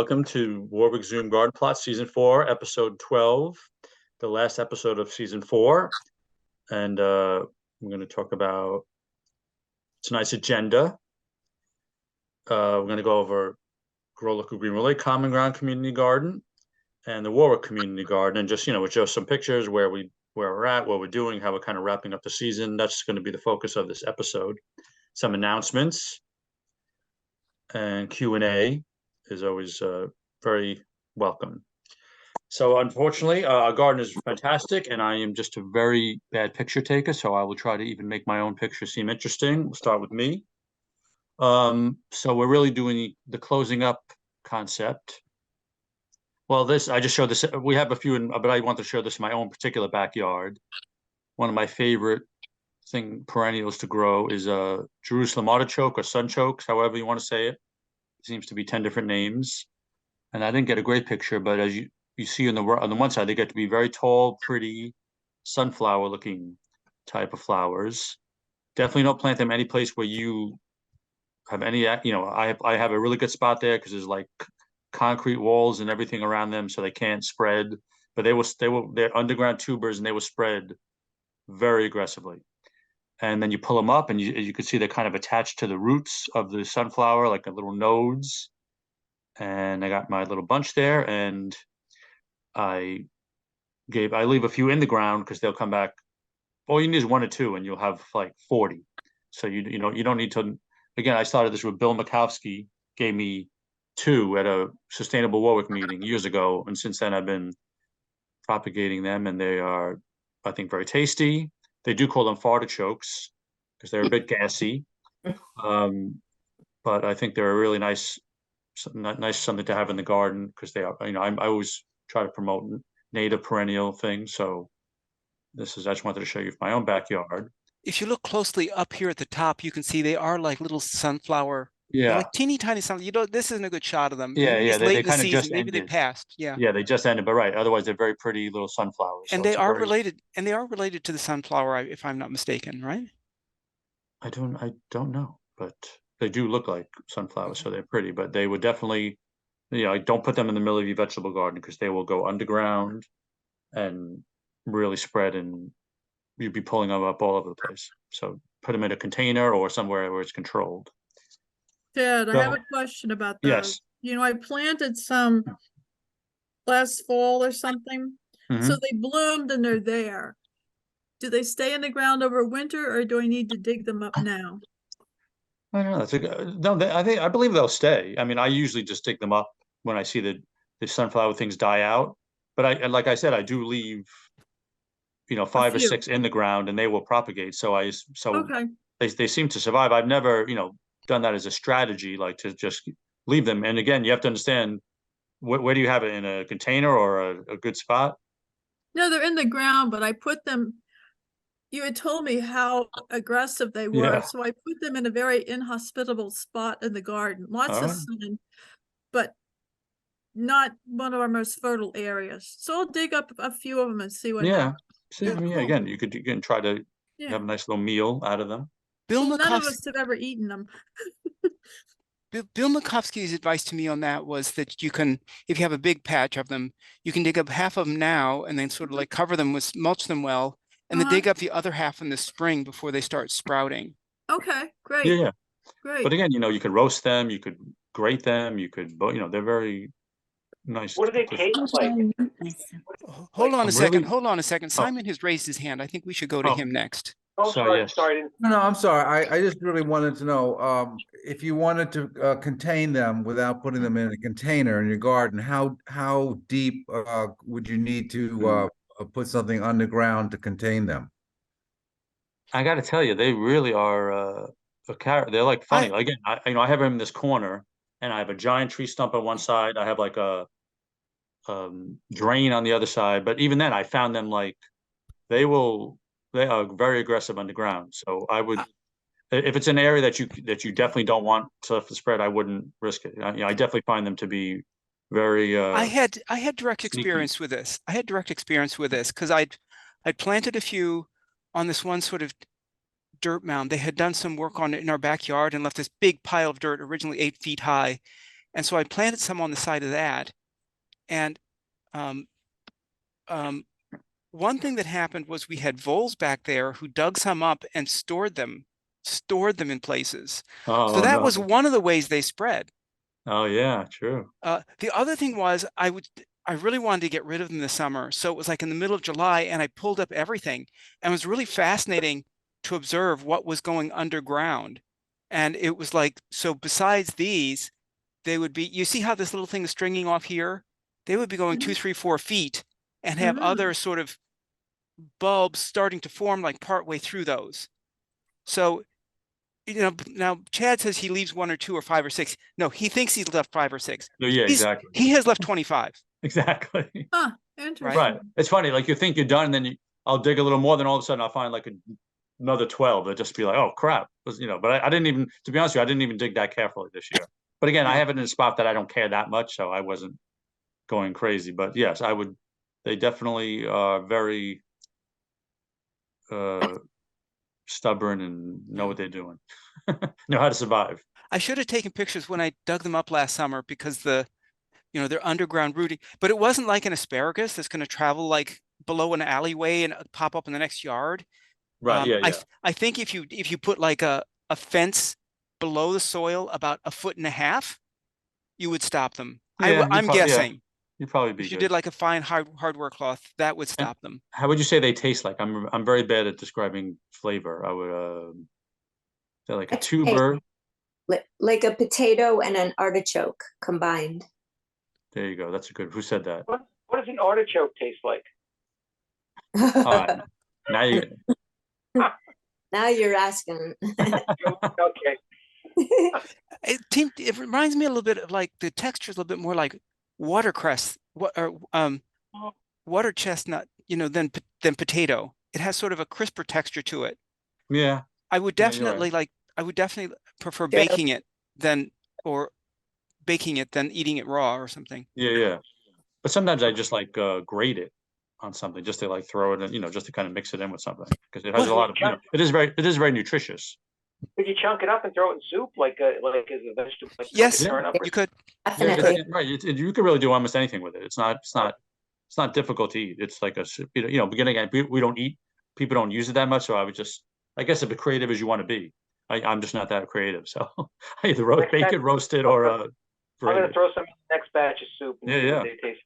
welcome to Warwick Zoom Garden Plot Season 4, Episode 12, the last episode of Season 4. And we're going to talk about tonight's agenda. We're going to go over Grow Local Green Relay, Common Ground Community Garden, and the Warwick Community Garden, and just, with just some pictures where we're at, what we're doing, how we're kind of wrapping up the season. That's going to be the focus of this episode. Some announcements and Q&A is always very welcome. So unfortunately, our garden is fantastic, and I am just a very bad picture taker, so I will try to even make my own picture seem interesting. We'll start with me. So we're really doing the closing up concept. Well, I just showed this. We have a few, but I want to show this in my own particular backyard. One of my favorite perennials to grow is a Jerusalem artichoke or sunchokes, however you want to say it. It seems to be 10 different names. And I didn't get a great picture, but as you see on the one side, they get to be very tall, pretty, sunflower-looking type of flowers. Definitely don't plant them any place where you have any, I have a really good spot there because there's like concrete walls and everything around them, so they can't spread. But they're underground tubers, and they will spread very aggressively. And then you pull them up, and you can see they're kind of attached to the roots of the sunflower, like a little nodes. And I got my little bunch there, and I leave a few in the ground because they'll come back. All you need is 1 or 2, and you'll have like 40. So you don't need to. Again, I started this with Bill Makowski, gave me 2 at a Sustainable Warwick meeting years ago, and since then I've been propagating them, and they are, I think, very tasty. They do call them fartichokes because they're a bit gassy, but I think they're a really nice something to have in the garden because they are. I always try to promote native perennial things. So I just wanted to show you my own backyard. If you look closely up here at the top, you can see they are like little sunflower. Yeah, they're like teeny tiny sunflower. This isn't a good shot of them. Yeah, Maybe yeah. it's late They in the kind of season. just Maybe they ended. passed. Yeah. Yeah, they just ended, but right. Otherwise, they're very pretty little sunflowers. And so they are related. And they are related to the sunflower, if I'm not mistaken, right? I don't know, but they do look like sunflowers, so they're pretty. But they would definitely, don't put them in the middle of your vegetable garden because they will go underground and really spread, and you'd be pulling them up all over the place. So put them in a container or somewhere where it's controlled. Ted, I have a question about those. Yes. I planted some last fall or something. So they bloomed and they're there. Do they stay in the ground over winter, or do I need to dig them up now? I don't know. No, I believe they'll stay. I mean, I usually just dig them up when I see the sunflower things die out. But like I said, I do leave, 5 or 6 in the ground, and they will propagate. So okay. They seem to survive. I've never, done that as a strategy, like to just leave them. And again, you have to understand where do you have it, in a container or a good spot? No, they're in the ground, but I put them. You had told me how aggressive they were, so I put them in a very inhospitable spot in the garden. Lots of sun, but not one of our most fertile areas. So I'll dig up a few of them and see what happens. See, cool. Again, you can try to have a nice little meal out of them. None of us have ever eaten them. Bill Makowski's advice to me on that was that you can, if you have a big patch of them, you can dig up half of them now and then sort of like cover them with, mulch them well, and then dig up the other half in the spring before they start sprouting. Okay, great. Yeah. Great. But again, you could roast them, you could grate them, you could, they're very nice. What do they taste like? Hold on a second. Simon has raised his hand. I think we should go to him next. Oh, sorry. No, I'm sorry. I just really wanted to know if you wanted to contain them without putting them in a container in your garden, how deep would you need to put something underground to contain them? I got to tell you, they really are a carrot. They're like funny. Again, I have them in this corner, and I have a giant tree stump on one side. I have like a drain on the other side. But even then, I found them like they are very aggressive underground. So I would, if it's an area that you definitely don't want to spread, I wouldn't risk it. I definitely find them to be very. I had direct experience with this. Because I'd planted a few on this one sort of dirt mound. They had done some work on it in our backyard and left this big pile of dirt, originally 8 feet high. And so I planted some on the side of that. And um, one thing that happened was we had voles back there who dug some up and stored them in places. So Oh, that no. was one of the ways they spread. Oh, yeah, true. The other thing was I really wanted to get rid of them this summer. So it was like in the middle of July and I pulled up everything, and it was really fascinating to observe what was going underground. And it was like, so besides these, they would be, you see how this little thing is stringing off here? They would be going 2, 3, 4 feet and have other sort of bulbs starting to form like partway through those. So, now Chad says he leaves 1 or 2 or 5 or 6. No, he thinks he's left 5 or 6. Yeah, exactly. He has left 25. Exactly. Huh, interesting. Right. It's funny, like you think you're done, and then I'll dig a little more, then all of a sudden I'll find like another 12. It'll just be like, oh crap. But I didn't even, to be honest with you, I didn't even dig that carefully this year. But again, I have it in a spot that I don't care that much, so I wasn't going crazy. But yes, they definitely are very stubborn and know what they're doing. Know how to survive. I should have taken pictures when I dug them up last summer, because they're underground rooting, but it wasn't like an asparagus that's going to travel like below an alleyway and pop up in the next yard. Right. Yeah. I think if you put like a fence below the soil about 1.5 feet, you would stop them. Yeah, I'm guessing. You'd probably be If you good. did like a fine hardware cloth, that would stop them. How would you say they taste like? I'm very bad at describing flavor. I would they're like a tuber. Like a potato and an artichoke combined. There you go. That's a good. Who said that? What does an artichoke taste like? Now you. Now you're asking. Okay. It reminds me a little bit of like the texture is a little bit more like watercress, water chestnut, than potato. It has sort of a crisper texture to it. Yeah. I would definitely prefer baking it than eating it raw or something. Yeah. But sometimes I just like grate it on something just to like throw it in, just to kind of mix it in with something, because it has a lot of, it is very nutritious. Could you chunk it up and throw it in soup like as a vegetable? Yes, turnip? you could. Definitely. Right. You could really do almost anything with it. It's not difficult to eat. It's like beginning. We don't eat. People don't use it that much. So I guess, if creative as you want to be. I'm just not that creative. So I either bake it, roast it, or I'm going to throw some in the next batch of soup. And see Yeah. what they taste.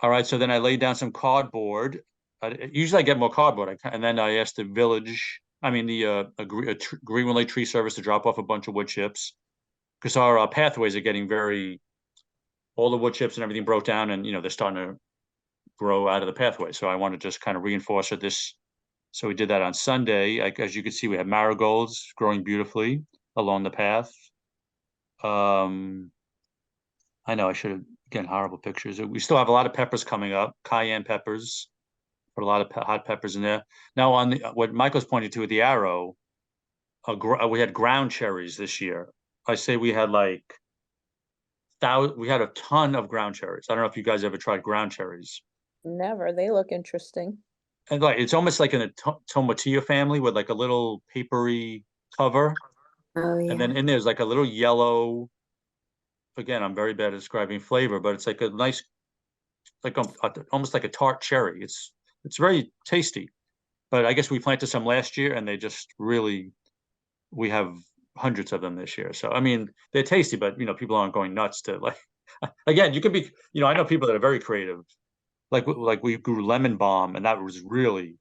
All right. So then I laid down some cardboard. Usually I get more cardboard. And then I asked the Greenland Tree Service to drop off a bunch of wood chips, because our pathways are getting all the wood chips and everything broke down, and they're starting to grow out of the pathway. So I want to just kind of reinforce this. So we did that on Sunday. As you can see, we have marigolds growing beautifully along the path. I know I should have, again, horrible pictures. We still have a lot of peppers coming up, cayenne peppers, put a lot of hot peppers in there. Now on what Michael's pointing to with the arrow, we had ground cherries this year. I say we had we had a ton of ground cherries. I don't know if you guys ever tried ground cherries. Never. They look interesting. And it's almost like in a tomatillo family with like a little papery cover. Oh, yeah. And then in there's like a little yellow. Again, I'm very bad at describing flavor, but it's like a nice, almost like a tart cherry. It's very tasty. But I guess we planted some last year, and they just really, we have hundreds of them this year. So I mean, they're tasty, but people aren't going nuts to like. Again, you could be, I know people that are very creative. Like we grew lemon balm, and that was really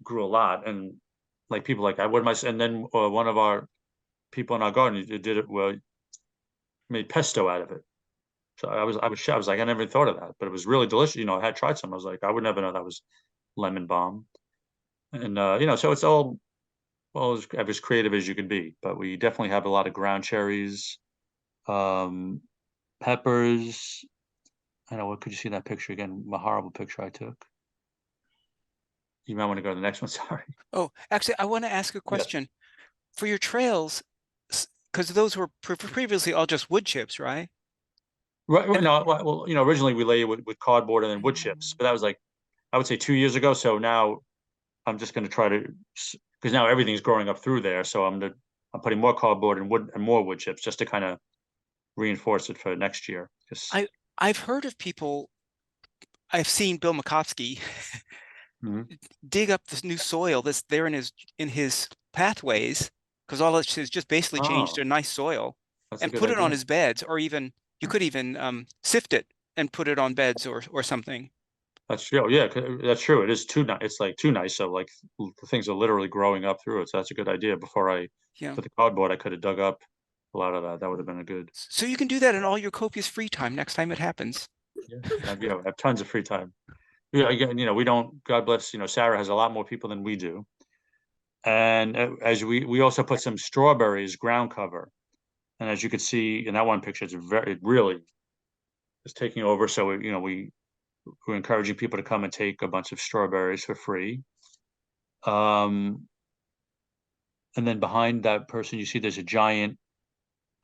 grew a lot. And like people like, and then one of our people in our garden did it, made pesto out of it. So I was like, I never thought of that, but it was really delicious. I had tried some. I was like, I would never know that was lemon balm. And so it's all as creative as you can be. But we definitely have a lot of ground cherries, peppers. I know. What could you see that picture again? A horrible picture I took. You might want to go to the next one. Sorry. Oh, actually, I want to ask a question. For your trails, because those were previously all just wood chips, right? Right. No. Well, originally we laid it with cardboard and then wood chips, but that was like, I would say 2 years ago. So now I'm just going to try to, because now everything's growing up through there. So I'm putting more cardboard and more wood chips just to kind of reinforce it for next year. 'Cause- I've heard of people, I've seen Bill Makovsky Mhm. dig up this new soil that's there in his pathways, because all it is just basically changed Oh. to a nice soil, That's a and good put it on idea. his beds, or even you could even sift it and put it on beds or something. That's true. Yeah, that's true. It is too nice. It's like too nice. So like the things are literally growing up through it. So that's a good idea. Before I Yeah. put the cardboard, I could have dug up a lot of that. That would have been a good. So you can do that in all your copious free time next time it happens. Yeah, I have tons of free time. Yeah, again, we don't. God bless. Sarah has a lot more people than we do, and as we also put some strawberries ground cover, and as you can see in that one picture, it really is taking over. So we're encouraging people to come and take a bunch of strawberries for free. And then behind that person, you see there's a giant.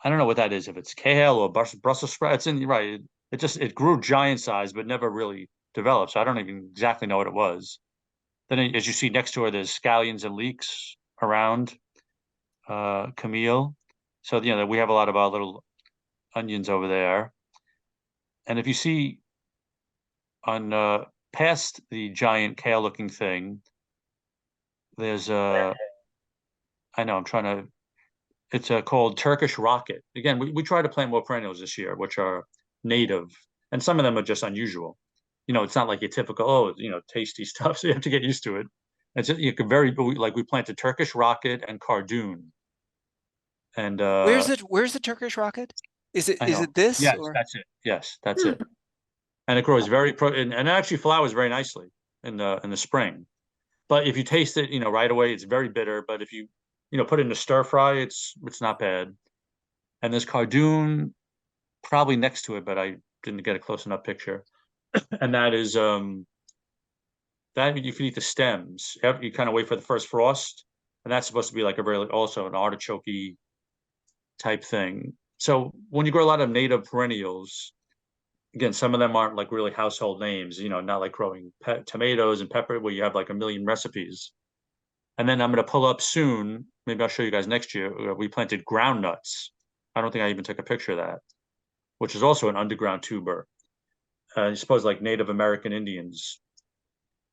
I don't know what that is. If it's kale or Brussels sprouts, and right, it grew giant size, but never really developed. So I don't even exactly know what it was. Then as you see next to her, there's scallions and leeks around Camille. So we have a lot of our little onions over there. And if you see on past the giant kale looking thing, there's I know I'm trying to. It's called Turkish rocket. Again, we try to plant more perennials this year, which are native, and some of them are just unusual. It's not like your typical, tasty stuff. So you have to get used to it. It's just, you could like we planted Turkish rocket and cardoon, and Where's the Turkish rocket? Is I know. it this Yes, or? that's it. Yes, that's it. And it grows very and it actually flowers very nicely in the spring. But if you taste it, right away, it's very bitter. But if you put it in a stir fry, it's not bad. And there's cardoon probably next to it, but I didn't get a close enough picture. And that is that you can eat the stems. You kind of wait for the first frost, and that's supposed to be like also an artichoke type thing. So when you grow a lot of native perennials, again, some of them aren't like really household names, not like growing tomatoes and pepper where you have like a million recipes. And then I'm going to pull up soon. Maybe I'll show you guys next year. We planted groundnuts. I don't think I even took a picture of that, which is also an underground tuber. I suppose like Native American Indians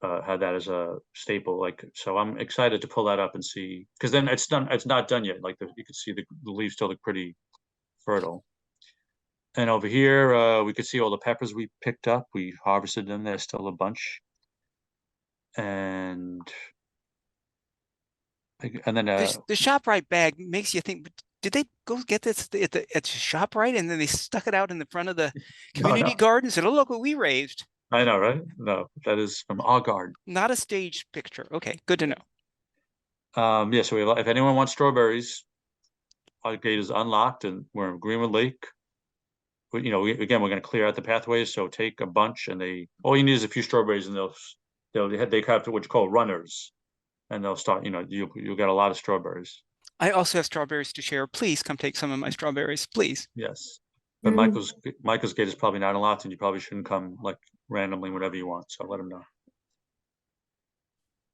had that as a staple. So I'm excited to pull that up and see, because then it's done. It's not done yet. Like you can see the leaves still look pretty fertile. And over here, we could see all the peppers we picked up. We harvested them. There's still a bunch. And then The ShopRite bag makes you think, did they go get this at ShopRite and then they stuck it out in the front of the community no. garden and said, oh, look what we raised. I know, right? No, that is from our garden. Not a staged picture. Okay, good to know. Yeah, so if anyone wants strawberries, our gate is unlocked and we're in Greenwood Lake. Again, we're going to clear out the pathways. So take a bunch, and all you need is a few strawberries, and they have what you call runners, and they'll start. You'll get a lot of strawberries. I also have strawberries to share. Please come take some of my strawberries, please. Yes, but Michael's gate is probably not unlocked, and you probably shouldn't come like randomly whenever you want. So let him know.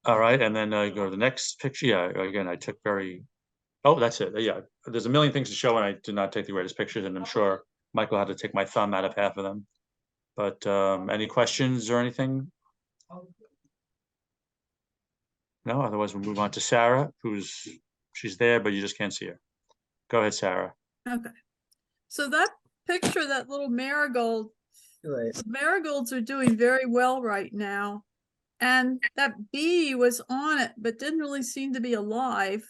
All right, and then go to the next picture. Yeah, again, I took Oh, that's it. Yeah, there's a million things to show, and I did not take the greatest pictures, and I'm sure Michael had to take my thumb out of half of them. But any questions or anything? No, otherwise we'll move on to Sarah, she's there, but you just can't see her. Go ahead, Sarah. Okay. So that picture, that little marigold, the marigolds are doing very well right now. And that bee was on it, but didn't really seem to be alive.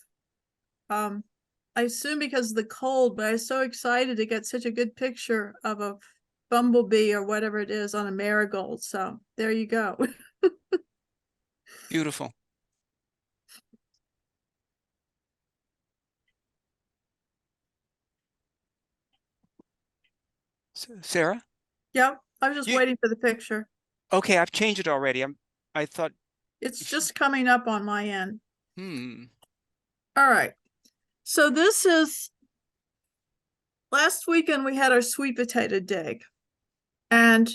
I assume because of the cold, but I was so excited to get such a good picture of a bumblebee or whatever it is on a marigold. So there you go. Beautiful. So, Sarah? Yep. I was just waiting for the picture. Okay, I've changed it already. I thought it's just coming up on my end. All right. So this is last weekend we had our sweet potato dig. And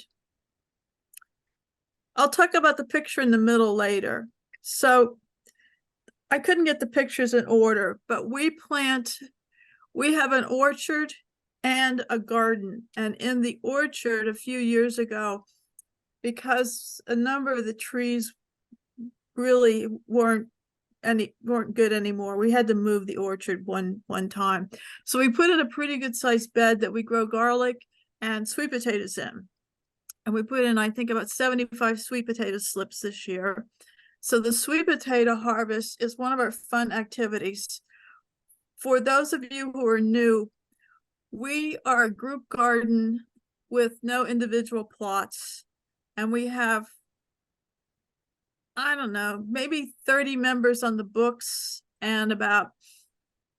I'll talk about the picture in the middle later. So I couldn't get the pictures in order, but we have an orchard and a garden. And in the orchard a few years ago, because a number of the trees really weren't good anymore, we had to move the orchard one time. So we put in a pretty good sized bed that we grow garlic and sweet potatoes in. And we put in, I think, about 75 sweet potato slips this year. So the sweet potato harvest is one of our fun activities. For those of you who are new, we are a group garden with no individual plots. And we have, I don't know, maybe 30 members on the books and about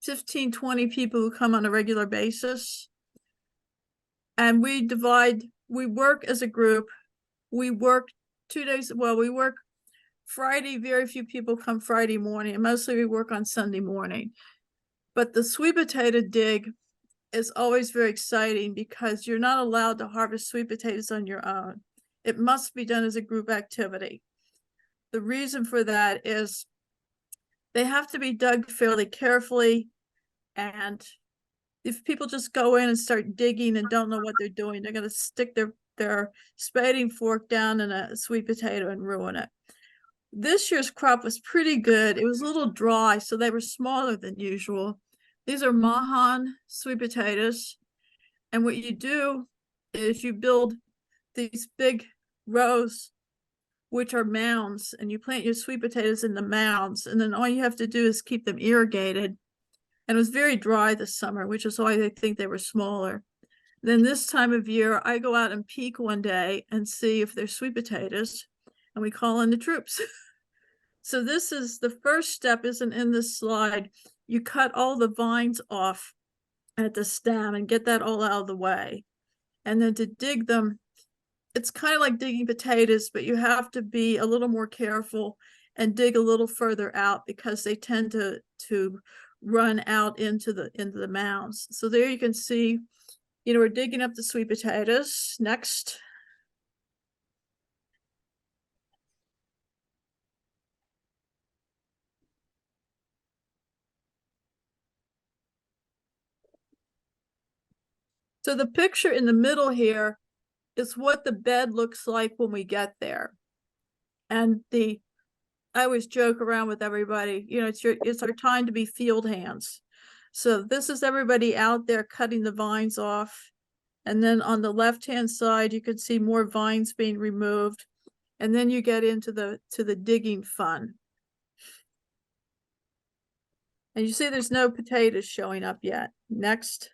15, 20 people who come on a regular basis. And we work as a group. We work 2 days. Well, we work Friday. Very few people come Friday morning, and mostly we work on Sunday morning. But the sweet potato dig is always very exciting because you're not allowed to harvest sweet potatoes on your own. It must be done as a group activity. The reason for that is they have to be dug fairly carefully, and if people just go in and start digging and don't know what they're doing, they're going to stick their spading fork down in a sweet potato and ruin it. This year's crop was pretty good. It was a little dry, so they were smaller than usual. These are Mahan sweet potatoes. And what you do is you build these big rows, which are mounds, and you plant your sweet potatoes in the mounds. And then all you have to do is keep them irrigated. And it was very dry this summer, which is why they think they were smaller. Then this time of year, I go out and peek one day and see if there's sweet potatoes, and we call in the troops. So this is the first step, isn't in this slide. You cut all the vines off at the stem and get that all out of the way. And then to dig them, it's kind of like digging potatoes, but you have to be a little more careful and dig a little further out because they tend to run out into the mounds. So there you can see, we're digging up the sweet potatoes. Next. So the picture in the middle here is what the bed looks like when we get there. And I always joke around with everybody, it's our time to be field hands. So this is everybody out there cutting the vines off. And then on the left-hand side, you can see more vines being removed. And then you get into the digging fun. And you see there's no potatoes showing up yet. Next.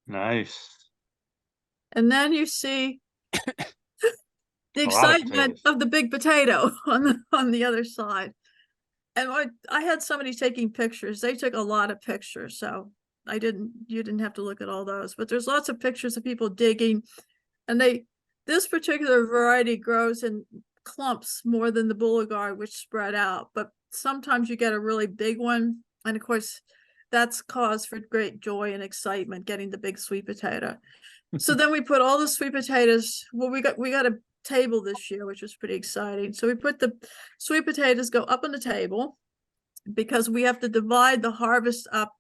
Nice. And then you see the excitement of the big potato on the other side. And I had somebody taking pictures. They took a lot of pictures, so you didn't have to look at all those. But there's lots of pictures of people digging, and this particular variety grows in clumps more than the Boulevard, which spread out. But sometimes you get a really big one, and of course, that's cause for great joy and excitement, getting the big sweet potato. So then we put all the sweet potatoes. Well, we got a table this year, which was pretty exciting. So we put the sweet potatoes go up on the table because we have to divide the harvest up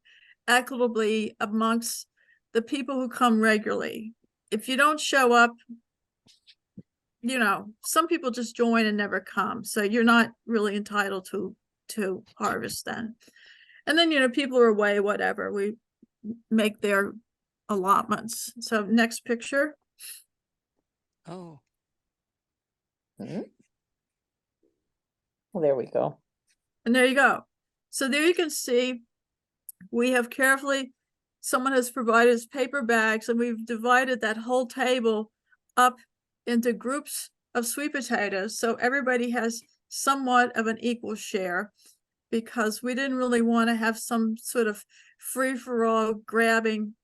equitably amongst the people who come regularly. If you don't show up, some people just join and never come. So you're not really entitled to harvest then. And then, people are away, whatever. We make their allotments. So next picture. Oh. Well, there we go. And there you go. So there you can see we have someone has provided us paper bags, and we've divided that whole table up into groups of sweet potatoes. So everybody has somewhat of an equal share, because we didn't really want to have some sort of free-for-all grabbing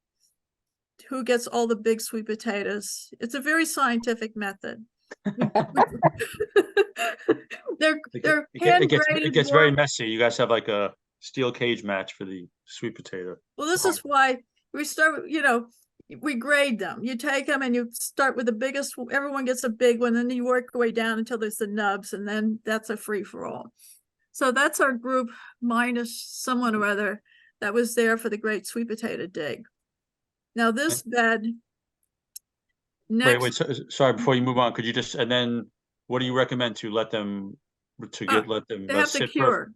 who gets all the big sweet potatoes. It's a very scientific method. It gets very messy. You guys have like a steel cage match for the sweet potato. Well, this is why we start, we grade them. You take them and you start with the biggest, everyone gets a big one, and then you work your way down until there's the nubs, and then that's a free-for-all. So that's our group minus someone or other that was there for the great sweet potato dig. Now this bed next. Wait, sorry, before you move on, could you just, and then what do you recommend to let them, let them They have to sit cure.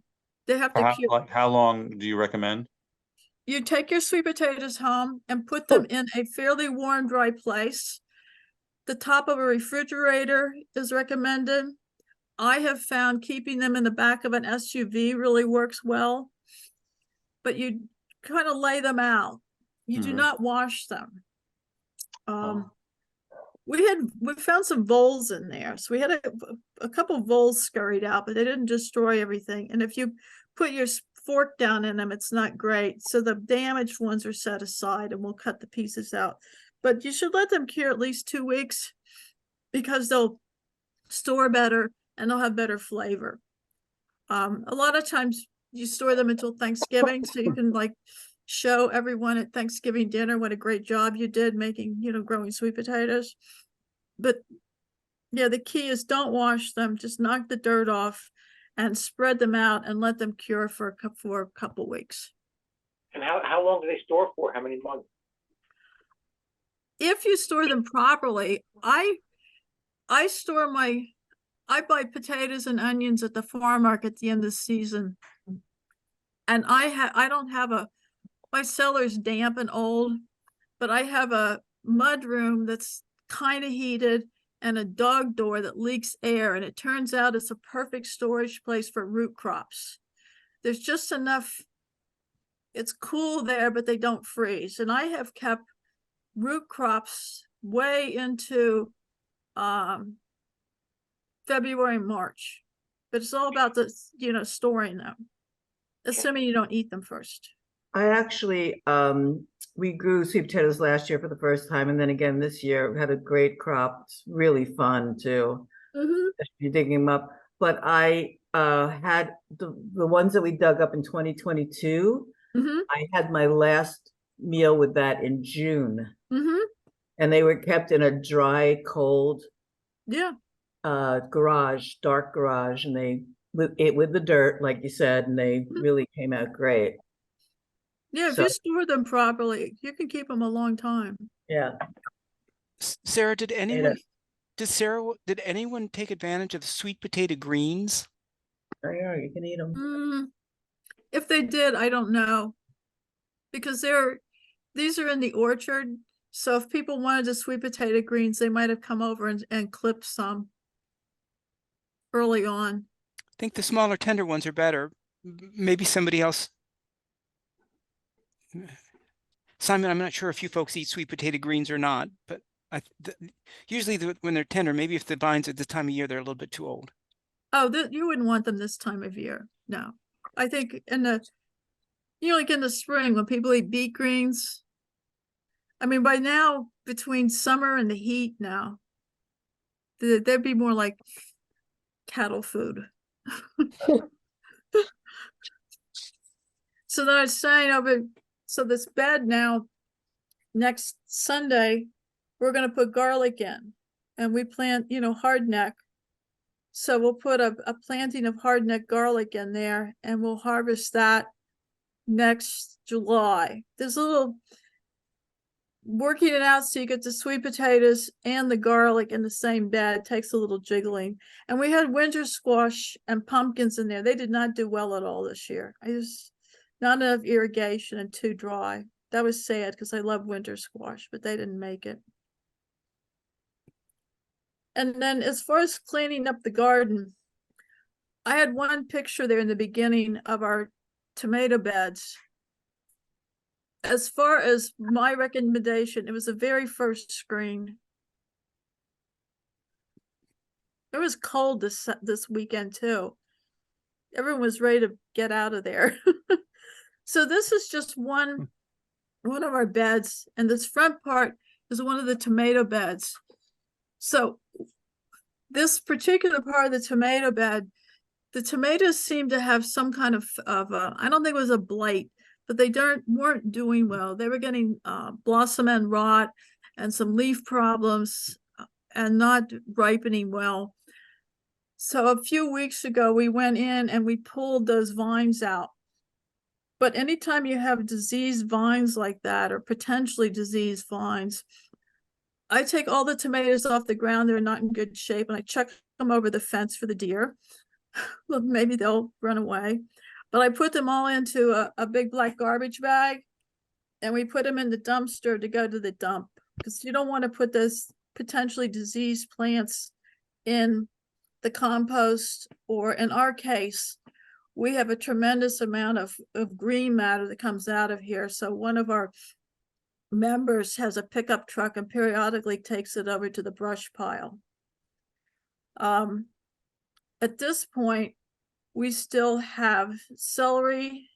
They have to cure. like, how long do you recommend? You take your sweet potatoes home and put them in a fairly warm, dry place. The top of a refrigerator is recommended. I have found keeping them in the back of an SUV really works well, but you kind of lay them out. You do not wash them. We found some voles in there. So we had a couple voles scurried out, but they didn't destroy everything. And if you put your fork down in them, it's not great. So the damaged ones are set aside and we'll cut the pieces out. But you should let them cure at least 2 weeks because they'll store better and they'll have better flavor. A lot of times you store them until Thanksgiving so you can like show everyone at Thanksgiving dinner what a great job you did making, growing sweet potatoes. But yeah, the key is don't wash them, just knock the dirt off and spread them out and let them cure for a couple weeks. And how long do they store for? How many months? If you store them properly, I buy potatoes and onions at the farm market at the end of the season. And I don't have my cellar's damp and old, but I have a mud room that's kind of heated and a dog door that leaks air. And it turns out it's a perfect storage place for root crops. There's just enough, it's cool there, but they don't freeze. And I have kept root crops way into February and March, but it's all about the, storing them, assuming you don't eat them first. I actually, we grew sweet potatoes last year for the first time, and then again this year. We had a great crop. It's really fun too. You're digging them up. But I had the ones that we dug up in 2022. I had my last meal with that in June, and they were kept in a dry, cold, garage, dark garage, and they with the dirt, like you said, and they really came out great. Yeah, if you store them properly, you can keep them a long time. Yeah. Sarah, did anyone take advantage of the sweet potato greens? Oh, yeah, you can eat them. If they did, I don't know, because these are in the orchard. So if people wanted the sweet potato greens, they might have come over and clipped some early on. I think the smaller, tender ones are better. Maybe somebody else. Simon, I'm not sure if you folks eat sweet potato greens or not, but usually when they're tender, maybe if the vines at this time of year, they're a little bit too old. Oh, you wouldn't want them this time of year. No, I think like in the spring when people eat beet greens. I mean, by now, between summer and the heat now, they'd be more like cattle food. So then I was saying so this bed now, next Sunday, we're going to put garlic in, and we plant, hardneck. So we'll put a planting of hardneck garlic in there, and we'll harvest that next July. There's a little working it out so you get the sweet potatoes and the garlic in the same bed takes a little jiggling. And we had winter squash and pumpkins in there. They did not do well at all this year. Not enough irrigation and too dry. That was sad because I love winter squash, but they didn't make it. And then as far as cleaning up the garden, I had one picture there in the beginning of our tomato beds. As far as my recommendation, it was the very first screen. It was cold this weekend too. Everyone was ready to get out of there. So this is just one of our beds, and this front part is one of the tomato beds. So this particular part of the tomato bed, the tomatoes seem to have some kind of I don't think it was a blight, but they weren't doing well. They were getting blossom end rot and some leaf problems and not ripening well. So a few weeks ago, we went in and we pulled those vines out. But anytime you have diseased vines like that, or potentially diseased vines, I take all the tomatoes off the ground. They're not in good shape, and I chuck them over the fence for the deer. Well, maybe they'll run away. But I put them all into a big black garbage bag, and we put them in the dumpster to go to the dump, because you don't want to put those potentially diseased plants in the compost, or in our case, we have a tremendous amount of green matter that comes out of here. So one of our members has a pickup truck and periodically takes it over to the brush pile. At this point, we still have celery,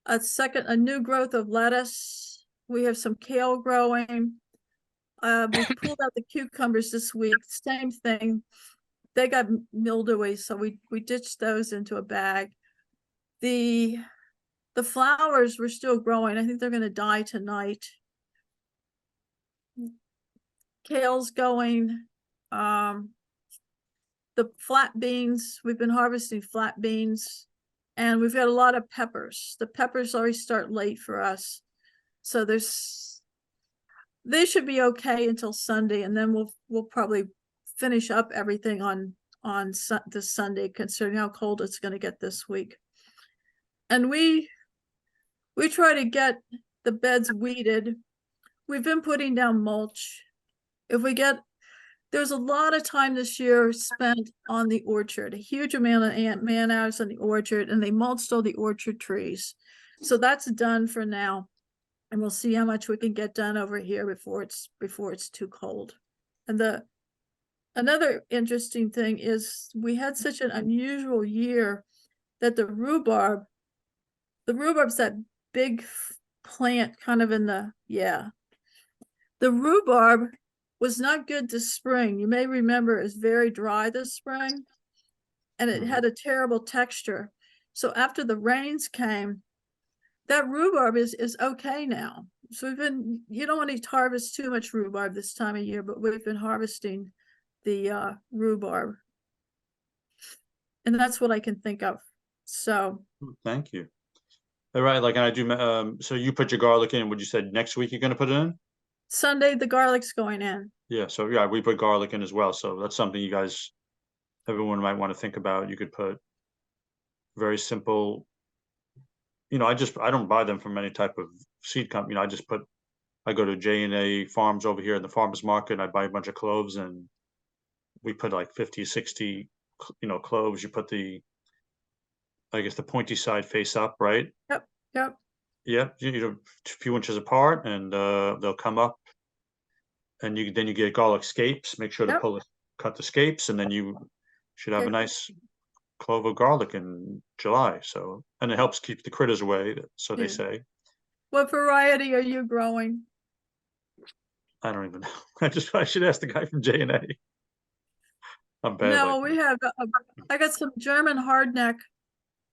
a new growth of lettuce. We have some kale growing. We pulled out the cucumbers this week. Same thing. They got mildewy, so we ditched those into a bag. The flowers were still growing. I think they're going to die tonight. Kale's going. The flat beans, we've been harvesting flat beans, and we've got a lot of peppers. The peppers always start late for us. So they should be okay until Sunday, and then we'll probably finish up everything on this Sunday, considering how cold it's going to get this week. And we try to get the beds weeded. We've been putting down mulch. There's a lot of time this year spent on the orchard, a huge amount of man hours on the orchard, and they mulched all the orchard trees. So that's done for now. And we'll see how much we can get done over here before it's too cold. And another interesting thing is we had such an unusual year that the rhubarb's that big plant kind of the rhubarb was not good this spring. You may remember it was very dry this spring, and it had a terrible texture. So after the rains came, that rhubarb is okay now. So you don't want to harvest too much rhubarb this time of year, but we've been harvesting the rhubarb. And that's what I can think of. So thank you. All right, like I do. So you put your garlic in. Would you say next week you're going to put it in? Sunday, the garlic's going in. Yeah, so yeah, we put garlic in as well. So that's something everyone might want to think about. You could put very simple. I don't buy them from any type of seed company. I go to J&A Farms over here in the farmers market, and I buy a bunch of cloves, and we put like 50, 60, cloves. You put the pointy side face up, right? Yep. Yeah, a few inches apart, and they'll come up, and then you get garlic scapes. Make sure to cut the scapes, and then you should have a nice clove of garlic in July. So, and it helps keep the critters away, so they say. What variety are you growing? I don't even know. I should ask the guy from J&A. I'm bad. No, we have. I got some German hardneck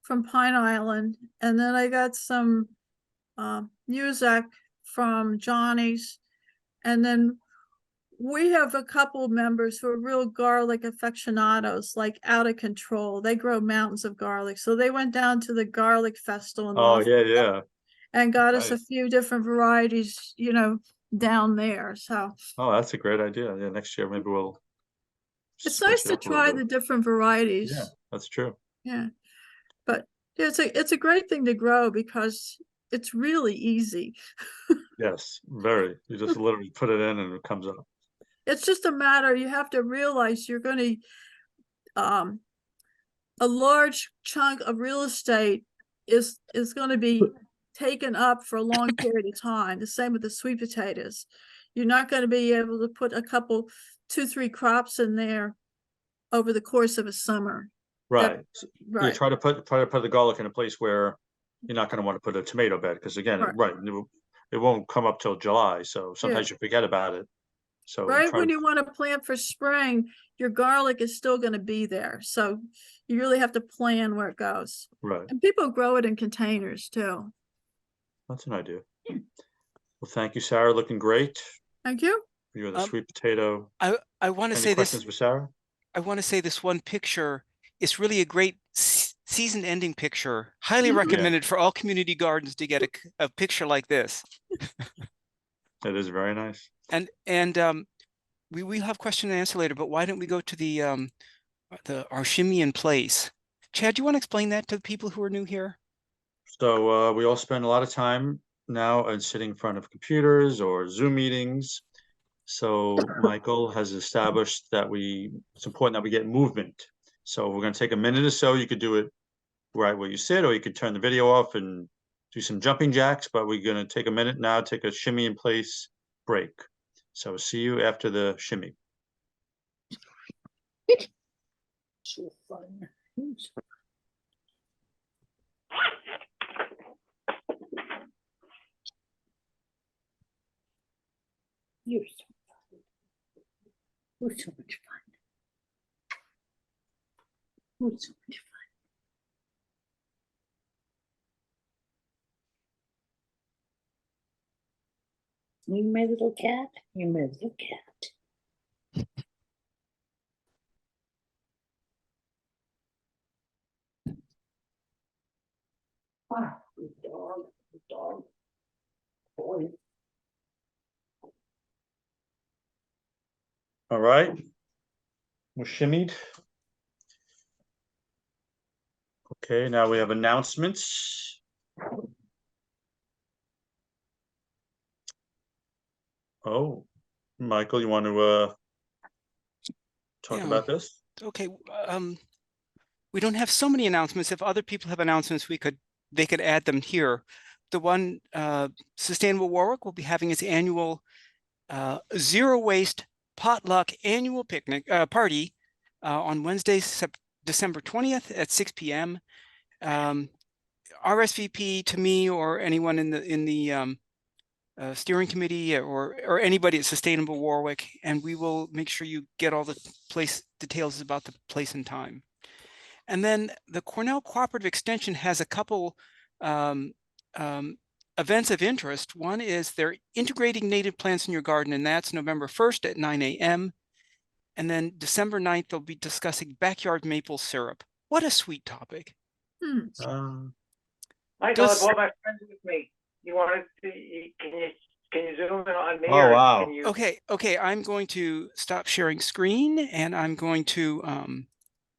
from Pine Island, and then I got some Muzak from Johnny's, and then we have a couple of members who are real garlic aficionados, like out of control. They grow mountains of garlic, so they went down to the garlic festival. And got us a few different varieties, down there. So that's a great idea. Yeah, next year maybe we'll. It's nice to try the different varieties. Yeah, that's true. Yeah, but it's a great thing to grow because it's really easy. Yes, very. You just literally put it in and it comes up. It's just a matter, you have to realize you're going to, a large chunk of real estate is going to be taken up for a long period of time. The same with the sweet potatoes. You're not going to be able to put a couple, 2-3 crops in there over the course of a summer. Right. Right. You try to put the garlic in a place where you're not going to want to put a tomato bed, because again, it won't come up till July. So sometimes you forget about it. So when you want to plant for spring, your garlic is still going to be there. So you really have to plan where it goes. Right. And people grow it in containers too. That's an idea. Well, thank you, Sarah. Looking great. Thank you. You're the sweet potato. I want to say questions this. for Sarah? I want to say this one picture is really a great season ending picture. Highly recommended for all community gardens to get a picture like this. It is very nice. And we will have question and answer later, but why don't we go to the our shimmy in place? Chad, do you want to explain that to the people who are new here? So we all spend a lot of time now and sitting in front of computers or Zoom meetings. So Michael has established that it's important that we get movement. So we're going to take a minute or so. You could do it right where you sit, or you could turn the video off and do some jumping jacks, but we're going to take a minute now, take a shimmy in place break. So see you after the shimmy. So fun. You're so fun. You're so much fun. You're so much fun. You my little cat? You're my little cat. Ah, good dog, good dog. Boy. All right. We're shimmied. Okay, now we have announcements. Oh, Michael, you want to talk about this? Okay. We don't have so many announcements. If other people have announcements, they could add them here. The one Sustainable Warwick will be having its annual zero waste potluck annual picnic party on Wednesday, December 20th at 6 p.m. RSVP to me or anyone in the steering committee or anybody at Sustainable Warwick, and we will make sure you get all the details about the place and time. And then the Cornell Cooperative Extension has a couple events of interest. One is they're integrating native plants in your garden, and that's November 1st at 9 a.m. And then December 9th, they'll be discussing backyard maple syrup. What a sweet topic. Michael, I brought my friends with me. You want to see? Can you zoom in on me? Oh, wow. Can you... Okay. I'm going to stop sharing screen, and I'm going to.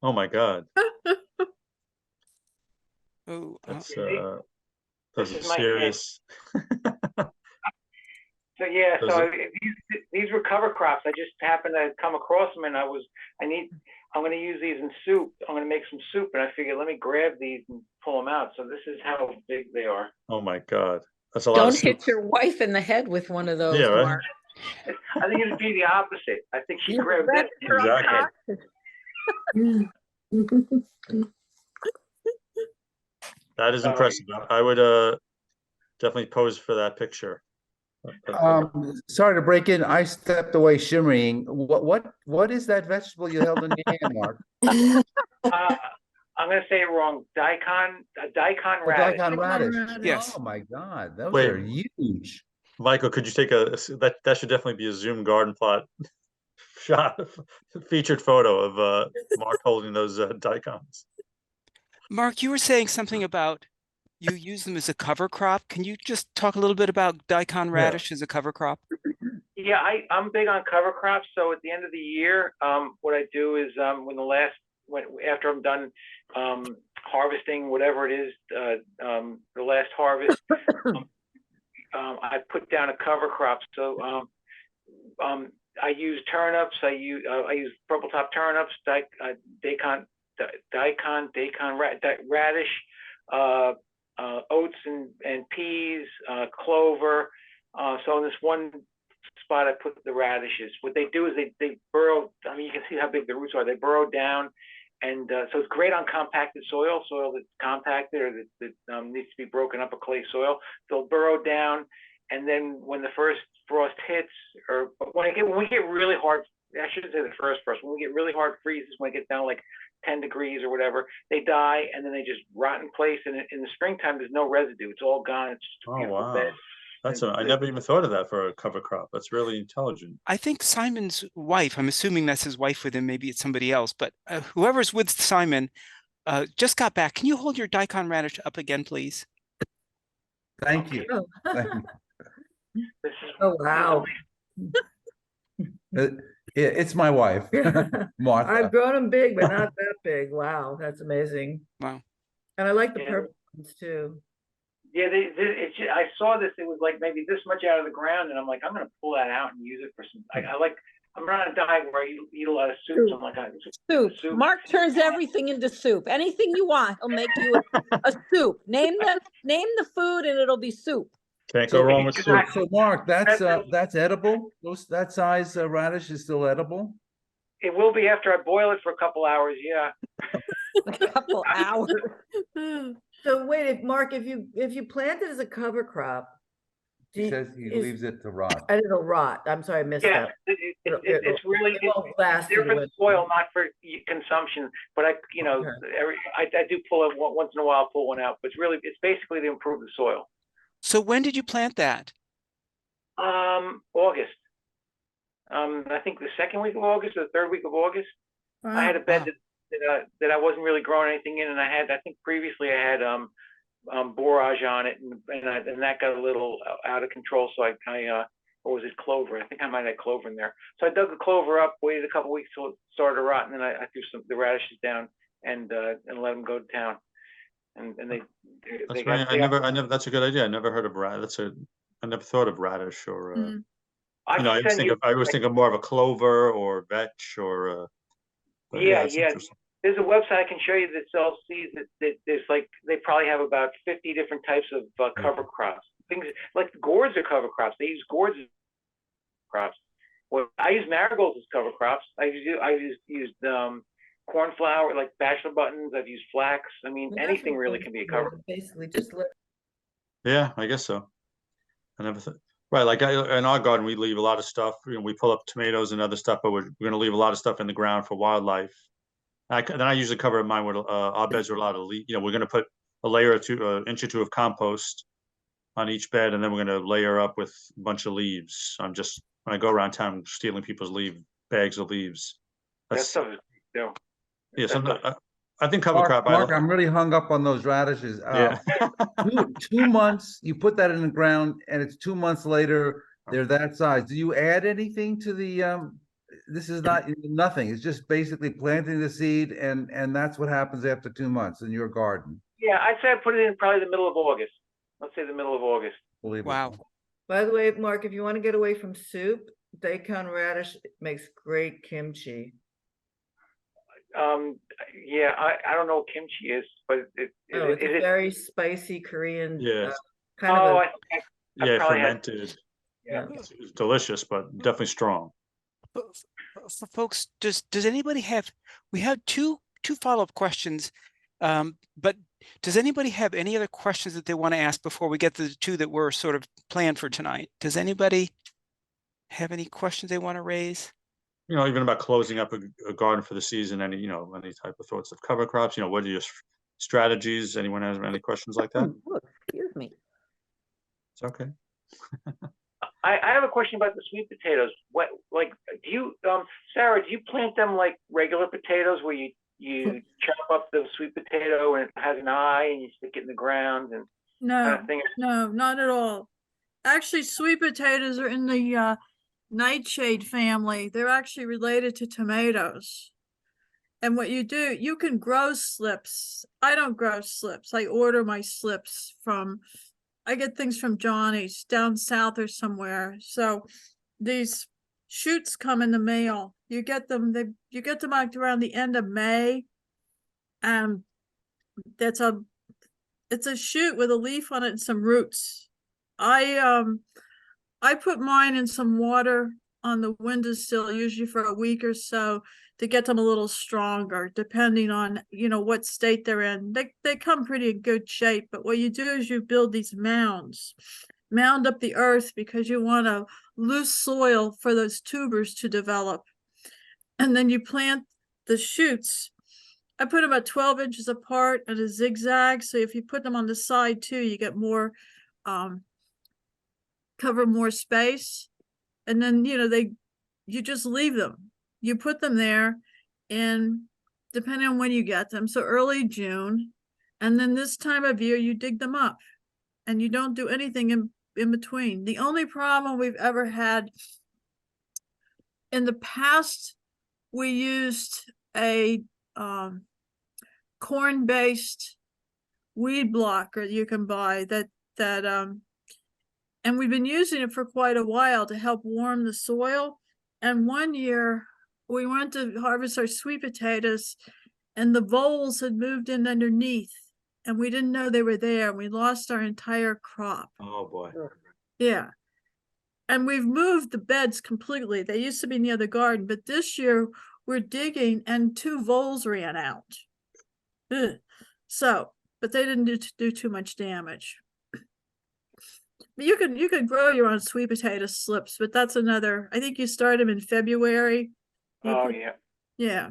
Oh my God. That's a serious. So yeah, these were cover crops. I just happened to come across them, and I'm going to use these in soup. I'm going to make some soup, and I figured let me grab these and pull them out. So this is how big they are. Oh my God, that's a lot. Don't hit your wife in the head with one of those, right? Mark. I think it'd be the opposite. I think she grabbed it. Exactly. That is impressive. I would definitely pose for that picture. Sorry to break in. I stepped away shimmying. What is that vegetable you held in your hand, Mark? I'm going to say it wrong. Daikon radish. Daikon radish. Yes. Oh my God, those are huge. Michael, could you take that should definitely be a Zoom garden plot shot, featured photo of Mark holding those daikons. Mark, you were saying something about you use them as a cover crop. Can you just talk a little bit about daikon radish as a cover crop? Yeah, I'm big on cover crops. So at the end of the year, what I do is after I'm done harvesting whatever it is, the last harvest, I put down a cover crop. So I use turnips. I use purple top turnips, daikon radish, oats and peas, clover. So in this one spot, I put the radishes. What they do is they burrow. I mean, you can see how big the roots are. They burrow down, and so it's great on compacted soil that's compacted or that needs to be broken up, a clay soil. They'll burrow down, and then when the first frost hits, or when we get really hard, I shouldn't say the first frost. When we get really hard freezes, when it gets down like 10 degrees or whatever, they die, and then they just rot in place. And in the springtime, there's no residue. It's all gone. It's just a beautiful bed. I never even thought of that for a cover crop. That's really intelligent. I think Simon's wife, I'm assuming that's his wife with him, maybe it's somebody else, but whoever's with Simon just got back. Can you hold your daikon radish up again, please? Thank you. Oh. Thank you. This is Oh, wow. It's my wife, Martha. I've grown them big, but not that big. Wow, that's amazing. Wow. And I like the Yeah. purple ones too. Yeah, I saw this. It was like maybe this much out of the ground, and I'm like, I'm gonna pull that out and use it for some. I'm on a diet where I eat a lot of soup. So I'm like, Soup. Mark turns everything into soup. Anything you want, he'll make you a soup. Name the food and it'll be soup. Can't go wrong with soup. So Mark, that's edible? That size radish is still edible? It will be after I boil it for a couple hours. Yeah. A couple hours. So wait, Mark, if you plant it as a cover crop, He says he leaves it to rot. and it'll rot. I'm sorry, I missed Yeah, that. it's really It won't last there in for the the soil, not for consumption. But I do pull it once in a while. Pull one out, but it's basically to improve the soil. So when did you plant that? August. I think the second week of August or the third week of August. Wow. I had a bed Wow. that I wasn't really growing anything in, and I think previously I had borage on it, and that got a little out of control. So or was it clover? I think I might have had clover in there. So I dug the clover up, waited a couple weeks till it started to rot, and then I threw the radishes down and let them go to town. And they That's got, right. I never. That's a good idea. I never heard of radish. I never thought of radish or. I I always think of more of a clover or vetch or. Yeah. that's interesting. There's a website I can show you that sells seeds that there's they probably have about 50 different types of cover crops. Things like gourds are cover crops. They use gourds as crops. Well, I use marigolds as cover crops. I used cornflower, like bachelor buttons. I've used flax. I mean, anything really can be a cover. Basically, just let. Yeah, I guess so. I never thought. Right, like in our garden, we leave a lot of stuff. We pull up tomatoes and other stuff, but we're going to leave a lot of stuff in the ground for wildlife. Then I usually cover mine with our beds are a lot of we're going to put a layer or two, inch or two of compost on each bed, and then we're going to layer up with a bunch of leaves. When I go around town stealing people's bags of leaves. That stuff is yeah. I think cover crop. Mark, I'm really hung up on those radishes. Yeah. 2 months, you put that in the ground, and it's 2 months later, they're that size. Do you add anything to the? This is not nothing. It's just basically planting the seed, and that's what happens after 2 months in your garden. Yeah, I'd say I put it in probably the middle of August. Let's say the middle of August. Wow. By the way, Mark, if you want to get away from soup, daikon radish makes great kimchi. Yeah, I don't know what kimchi is, but It's a very spicy Korean. Yes. Kind of. Yeah, fermented. Yeah. It's delicious, but definitely strong. For folks, does anybody have? We had two follow-up questions, but does anybody have any other questions that they want to ask before we get to the two that were sort of planned for tonight? Does anybody have any questions they want to raise? Even about closing up a garden for the season, any type of thoughts of cover crops, what are your strategies? Anyone has any questions like that? Oh, excuse me. It's okay. I have a question about the sweet potatoes. What, like, do you, Sarah, do you plant them like regular potatoes where you chop up the sweet potato and it has an eye and you stick it in the ground and kind of thing? No, not at all. Actually, sweet potatoes are in the nightshade family. They're actually related to tomatoes. And what you do, you can grow slips. I don't grow slips. I order my slips I get things from Johnny's down south or somewhere. So these shoots come in the mail. You get them like around the end of May. It's a shoot with a leaf on it and some roots. I put mine in some water on the windowsill, usually for a week or so, to get them a little stronger, depending on, what state they're in. They come pretty in good shape, but what you do is you build these mounds, mound up the earth because you want a loose soil for those tubers to develop. And then you plant the shoots. I put them about 12 inches apart at a zigzag. So if you put them on the side too, you get more cover more space. And then, you know, you just leave them. You put them there, and depending on when you get them, so early June, and then this time of year you dig them up, and you don't do anything in between. The only problem we've ever had in the past, we used a corn-based weed blocker you can buy and we've been using it for quite a while to help warm the soil. And one year we went to harvest our sweet potatoes, and the voles had moved in underneath, and we didn't know they were there. We lost our entire crop. Oh, boy. Yeah. And we've moved the beds completely. They used to be near the garden, but this year we're digging and 2 voles ran out. Ugh. So, but they didn't do too much damage. But you could grow your own sweet potato slips, but that's another. I think you start them in February. Yeah.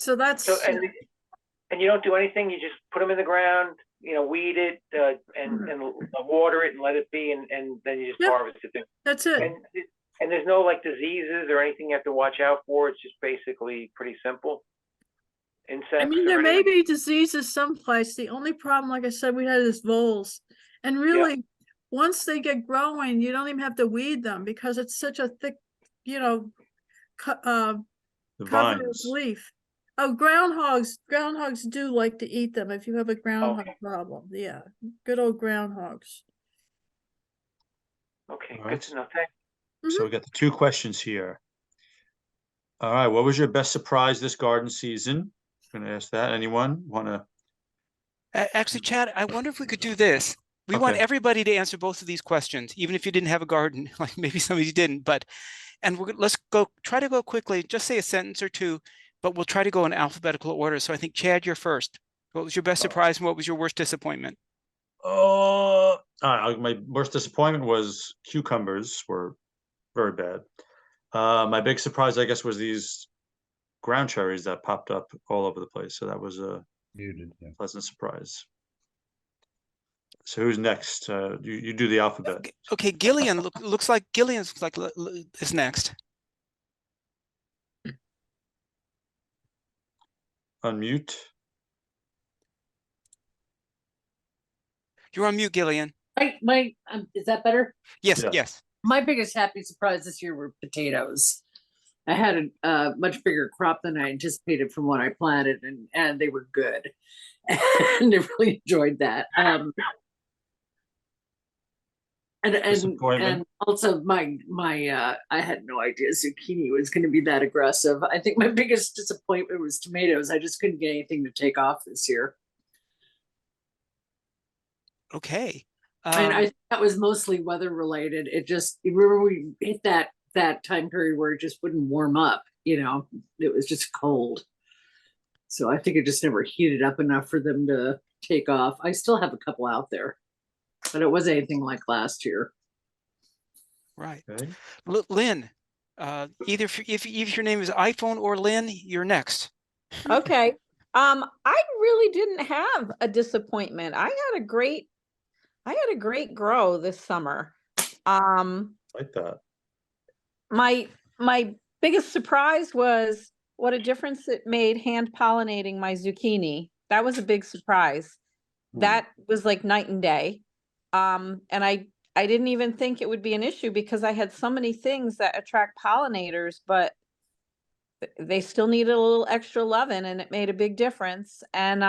So that's and you don't do anything. You just put them in the ground. You know, weed it and water it and let it be, and then you just harvest it. That's it. And there's no like diseases or anything you have to watch out for. It's just basically pretty simple. Insects. I mean, there may be diseases someplace. The only problem, like I said, we had is voles, and really. Once they get growing, you don't even have to weed them because it's such a thick, you know, cover of leaf. Oh, groundhogs do like to eat them if you have a groundhog problem. Yeah, good old groundhogs. Okay, good to know. Thanks. So we got the 2 questions here. All right, what was your best surprise this garden season? I'm going to ask that. Anyone want to? Actually, Chad, I wonder if we could do this. We want everybody to answer both of these questions, even if you didn't have a garden, like maybe some of you didn't, let's try to go quickly, just say a sentence or 2, but we'll try to go in alphabetical order. So I think, Chad, you're first. What was your best surprise and what was your worst disappointment? My worst disappointment was cucumbers were very bad. My big surprise, I guess, was these ground cherries that popped up all over the place. So that was a pleasant surprise. So who's next? You do the alphabet. Okay, Gillian looks like is next. Unmute. You're on mute, Gillian. Is that better? Yes, yes. My biggest happy surprise this year were potatoes. I had a much bigger crop than I anticipated from what I planted, and they were good. And I really enjoyed that. And also my I had no idea zucchini was going to be that aggressive. I think my biggest disappointment was tomatoes. I just couldn't get anything to take off this year. Okay. And I think that was mostly weather related. It just, remember we hit that time period where it just wouldn't warm up, you know, it was just cold. So I think it just never heated up enough for them to take off. I still have a couple out there, but it wasn't anything like last year. Right. Okay. Lynn, either if your name is iPhone or Lynn, you're next. Okay. I really didn't have a disappointment. I had a great grow this summer. Like that. My biggest surprise was what a difference it made hand pollinating my zucchini. That was a big surprise. That was like night and day. And I didn't even think it would be an issue because I had so many things that attract pollinators, but they still needed a little extra loving, and it made a big difference. And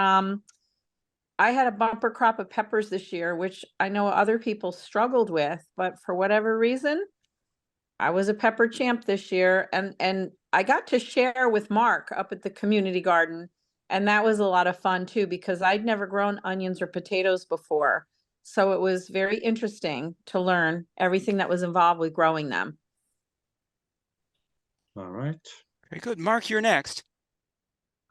I had a bumper crop of peppers this year, which I know other people struggled with, but for whatever reason, I was a pepper champ this year. And I got to share with Mark up at the community garden. And that was a lot of fun too, because I'd never grown onions or potatoes before. So it was very interesting to learn everything that was involved with growing them. All right. Very good. Mark, you're next.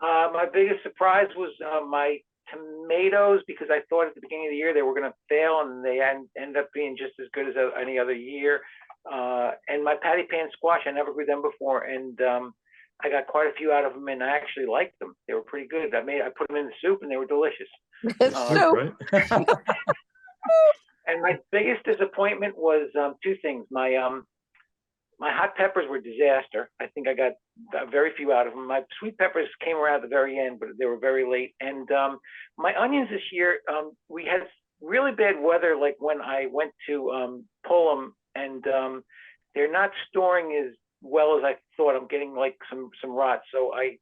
My biggest surprise was my tomatoes, because I thought at the beginning of the year they were going to fail, and they ended up being just as good as any other year. And my patty pan squash, I never grew them before, and I got quite a few out of them, and I actually liked them. They were pretty good. I put them in the soup, and they were delicious. Right? And my biggest disappointment was two things. My hot peppers were disaster. I think I got very few out of them. My sweet peppers came around at the very end, but they were very late. And my onions this year, we had really bad weather, like when I went to pull them, and they're not storing as well as I thought. I'm getting like some rot. So I'm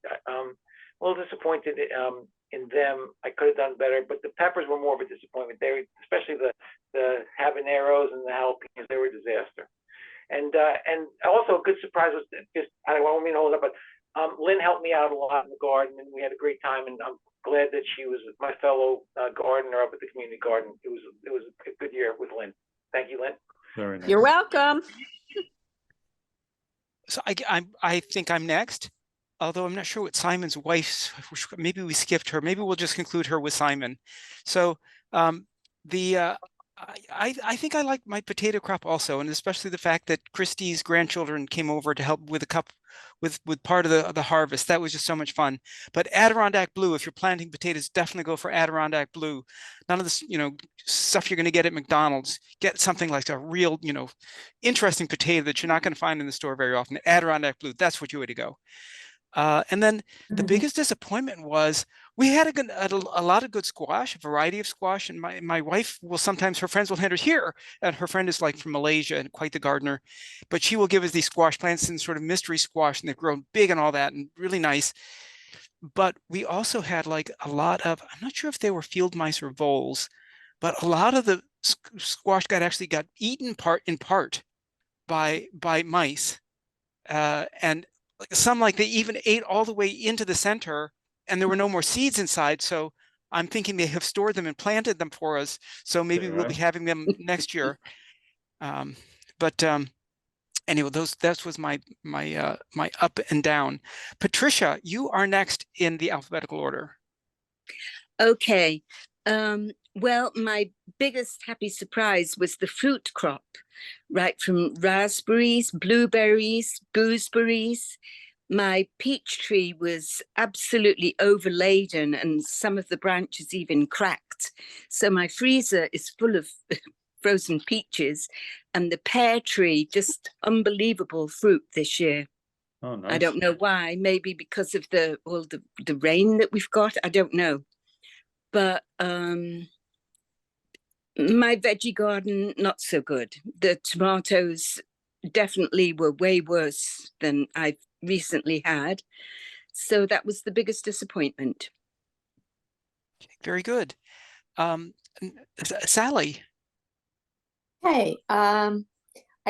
a little disappointed in them. I could have done better, but the peppers were more of a disappointment. They were, especially the habaneros and the jalapenos, they were a disaster. And also a good surprise was just, I don't mean to hold up, but Lynn helped me out a lot in the garden, and we had a great time. And I'm glad that she was my fellow gardener up at the community garden. It was a good year with Lynn. Thank you, Lynn. Very nice. You're welcome. So I think I'm next, although I'm not sure what Simon's wife's, maybe we skipped her. Maybe we'll just conclude her with Simon. So I think I like my potato crop also, and especially the fact that Christie's grandchildren came over to help with with part of the harvest. That was just so much fun. But Adirondack Blue, if you're planting potatoes, definitely go for Adirondack Blue. None of this, stuff you're going to get at McDonald's. Get something like a real, interesting potato that you're not going to find in the store very often. Adirondack Blue, that's what you way to go. And then the biggest disappointment was we had a lot of good squash, a variety of squash, and my wife will sometimes, her friends will hand her here, and her friend is like from Malaysia and quite the gardener, but she will give us these squash plants and sort of mystery squash, and they've grown big and all that and really nice. But we also had like a lot of, I'm not sure if they were field mice or voles, but a lot of the squash actually got eaten in part by mice, and some they even ate all the way into the center, and there were no more seeds inside. So I'm thinking they have stored them and planted them for us. So maybe we'll be having them next year. Anyway, that was my up and down. Patricia, you are next in the alphabetical order. Okay. Well, my biggest happy surprise was the fruit crop, right from raspberries, blueberries, gooseberries. My peach tree was absolutely overladen, and some of the branches even cracked. So my freezer is full of frozen peaches, and the pear tree, just unbelievable fruit this year. Oh, nice. I don't know why, maybe because of the rain that we've got, I don't know. But my veggie garden, not so good. The tomatoes definitely were way worse than I've recently had. So that was the biggest disappointment. Very good. Sally. Hey, I'd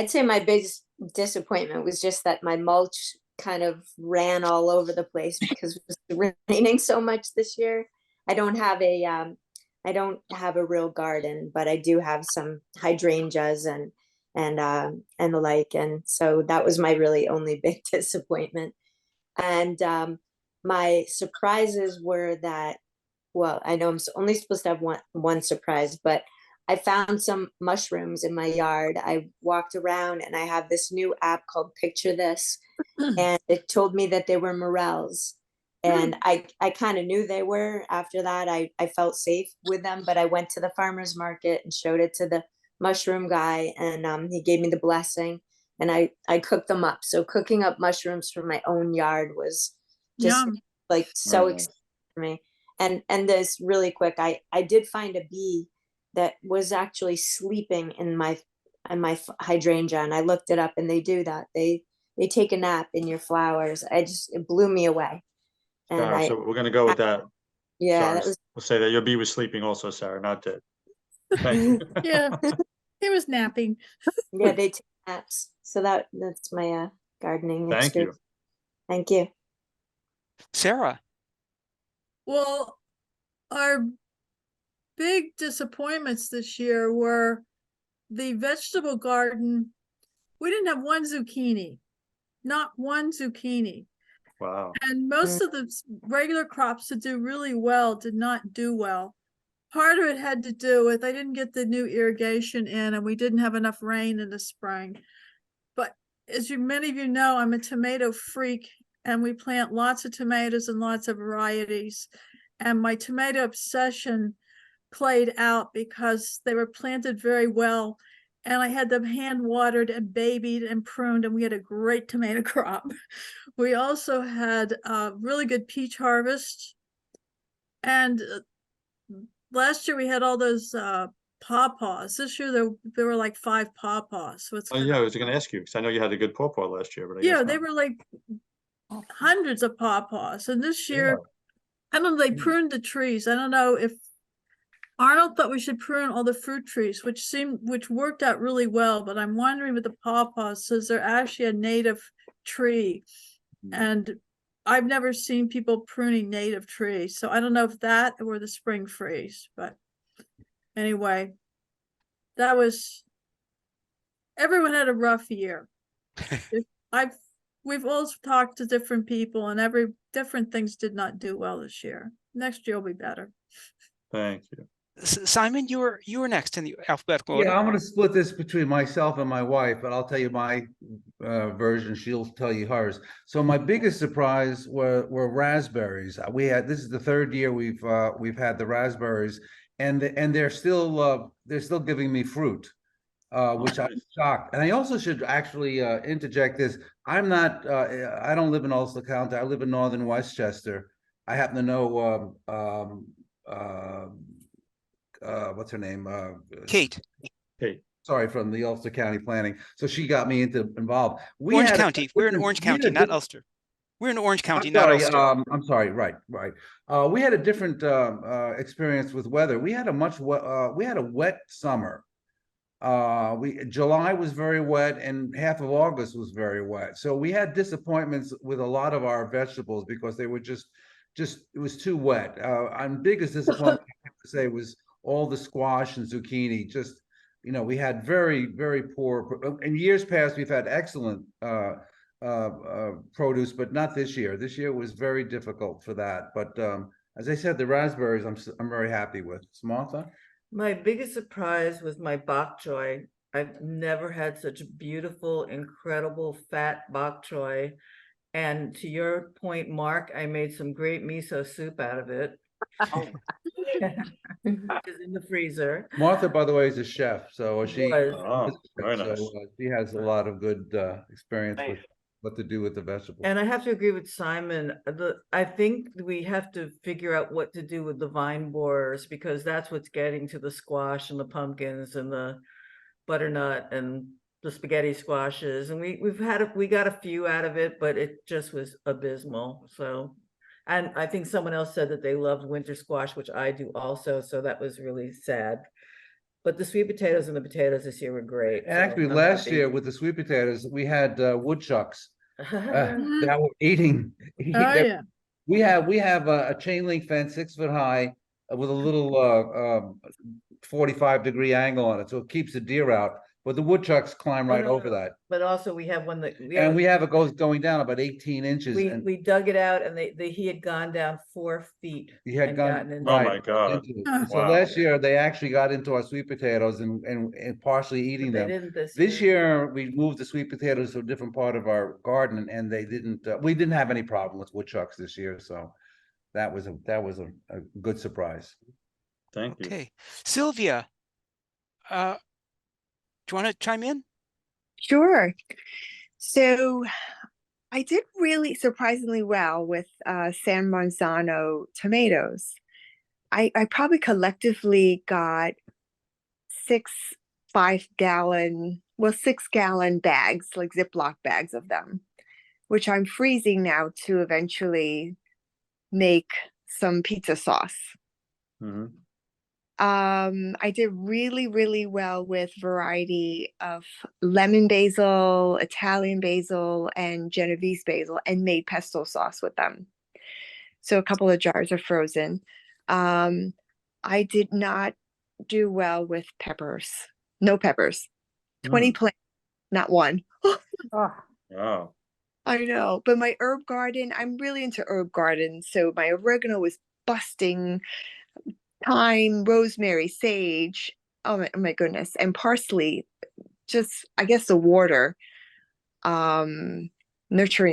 say my biggest disappointment was just that my mulch kind of ran all over the place because it was raining so much this year. I don't have a real garden, but I do have some hydrangeas and the like. And so that was my really only big disappointment. And my surprises were that, well, I know I'm only supposed to have one surprise, but I found some mushrooms in my yard. I walked around and I have this new app called Picture This, and it told me that they were morels. And I kind of knew they were. After that, I felt safe with them, but I went to the farmer's market and showed it to the mushroom guy, and he gave me the blessing, and I cooked them up. So cooking up mushrooms from my own yard was just like so exciting for me. And this really quick, I did find a bee that was actually sleeping in my hydrangea, and I looked it up, and they do that. They take a nap in your flowers. It blew me away. And so we're going to go with that. Yeah, we'll say that your bee was sleeping also, Sarah, not dead. Thank you. Yeah, he was napping. Yeah, they take naps. So that's my gardening Thank you. Thank you. Sarah. Well, our big disappointments this year were the vegetable garden. We didn't have one zucchini, not one zucchini. Wow. And most of the regular crops that do really well did not do well. Part of it had to do with I didn't get the new irrigation in, and we didn't have enough rain in the spring. But as many of you know, I'm a tomato freak, and we plant lots of tomatoes and lots of varieties. And my tomato obsession played out because they were planted very well. And I had them hand watered and babied and pruned, and we had a great tomato crop. We also had a really good peach harvest. And last year we had all those pawpaws. This year there were like 5 pawpaws. So it's Oh, yeah, I was gonna ask you, because I know you had a good pawpaw last year, but I yeah, guess they not. were like hundreds of pawpaws. And this year, I don't know, they pruned the trees. I don't know if Arnold thought we should prune all the fruit trees, which worked out really well, but I'm wondering with the pawpaws, since they're actually a native tree, and I've never seen people pruning native trees, so I don't know if that or the spring freeze, but anyway, everyone had a rough year. We've all talked to different people, and different things did not do well this year. Next year will be better. Thank you. Simon, you were next in the alphabetical order. Yeah, I'm going to split this between myself and my wife, but I'll tell you my version. She'll tell you hers. So my biggest surprise were raspberries. This is the 3rd year we've had the raspberries, and they're still giving me fruit, which I'm shocked. And I also should actually interject this. I don't live in Ulster County. I live in northern Westchester. I happen to know what's her name? Kate. Sorry, from the Ulster County Planning. So she got me involved. Orange County. We're in Orange County, not Ulster. We're in Orange County, I'm not sorry, Ulster. I'm sorry. Right. We had a different experience with weather. We had a wet summer. July was very wet, and half of August was very wet. So we had disappointments with a lot of our vegetables because they were just it was too wet. Our biggest disappointment, I have to say, was all the squash and zucchini. Just, we had very, very poor. In years past, we've had excellent produce, but not this year. This year was very difficult for that. But as I said, the raspberries I'm very happy with. Samantha? My biggest surprise was my bok choy. I've never had such beautiful, incredible fat bok choy. And to your point, Mark, I made some great miso soup out of it. It's in the freezer. Martha, by the way, is a chef, so she very nice. she has a lot of good experience Nice. with what to do with the vegetables. And I have to agree with Simon. I think we have to figure out what to do with the vine borers, because that's what's getting to the squash and the pumpkins and the butternut and the spaghetti squashes. And we got a few out of it, but it just was abysmal. So, and I think someone else said that they loved winter squash, which I do also. So that was really sad. But the sweet potatoes and the potatoes this year were great. And actually, last year with the sweet potatoes, we had woodchucks that were eating. Oh yeah. We have a chain link fence 6 foot high with a little 45-degree angle on it, so it keeps the deer out. But the woodchucks climb right over that. But also we have one that we have it going down about 18 inches. We dug it out, and he had gone down 4 feet. He had gotten into Oh it. my God. So last year they actually got into our sweet potatoes and partially eating But them. they didn't This year we moved the sweet potatoes to a different part of our garden, and they didn't. We didn't have any problem with woodchucks this year, so that was a good surprise. Thank you. Okay, Sylvia, do you want to chime in? Sure. So I did really surprisingly well with San Marzano tomatoes. I probably collectively got 6 5-gallon, 6-gallon bags, like Ziploc bags of them, which I'm freezing now to eventually make some pizza sauce. Mm-hmm. I did really, really well with variety of lemon basil, Italian basil, and Genovese basil, and made pesto sauce with them. So a couple of jars are frozen. I did not do well with peppers. No peppers. 20 plants, not one. Wow. I know, but my herb garden, I'm really into herb gardens. So my oregano was busting. Thyme, rosemary, sage, oh my goodness, and parsley, just I guess the water, nurturing